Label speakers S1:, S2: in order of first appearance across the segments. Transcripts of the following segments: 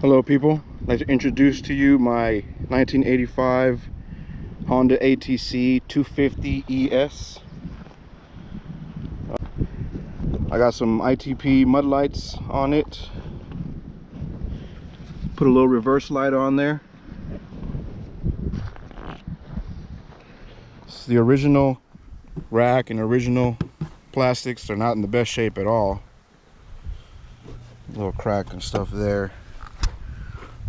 S1: Hello people, I'd like to introduce to you my 1985 Honda ATC 250 ES. I got some ITP mud lights on it. Put a little reverse light on there. It's the original rack and original plastics. They're not in the best shape at all. A little crack and stuff there.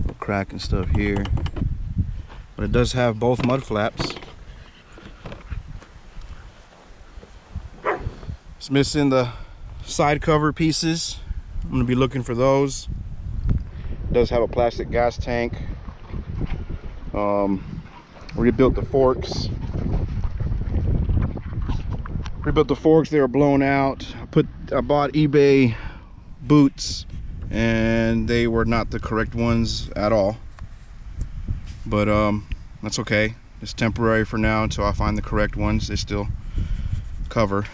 S1: Little crack and stuff here, but it does have both mud flaps. It's missing the side cover pieces. I'm going to be looking for those. It does have a plastic gas tank. Rebuilt the forks. They were blown out. I bought eBay boots and they were not the correct ones at all, but that's okay. It's temporary for now until I find the correct ones. They still cover.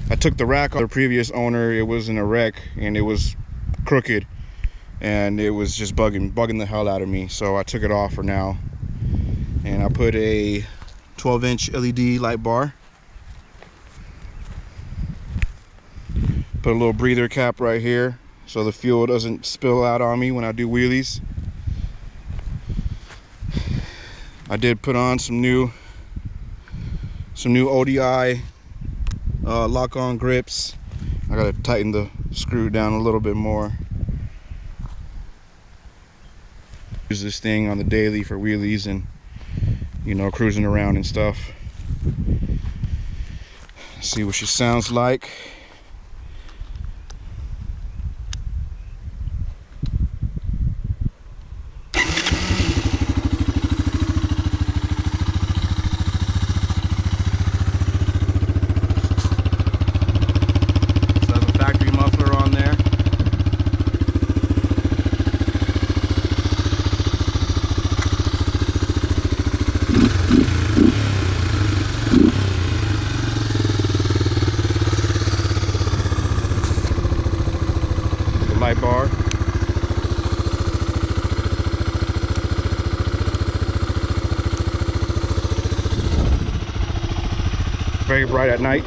S1: I took the rack off the previous owner. It was in a wreck and it was crooked and it was just bugging the hell out of me, so I took it off for now and I put a 12-inch LED light bar. Put a little breather cap right here so the fuel doesn't spill out on me when I do wheelies. I did put on some new ODI lock-on grips. I gotta tighten the screw down a little bit more. Use this thing on the daily for wheelies and, you know, cruising around and stuff. See what she sounds like. Light bar. Very bright at night.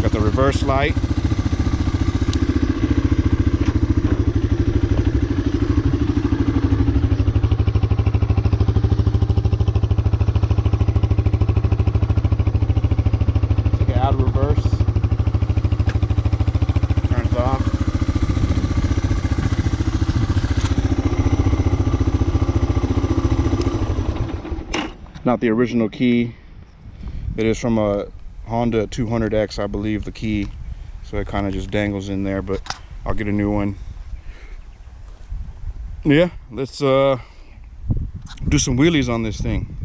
S1: Got the reverse light. Out of reverse, turns off. Not the original key. It is from a Honda 200X, I believe, the key, so it kind of just dangles in there, but I'll get a new one. Yeah, let's do some wheelies on this thing.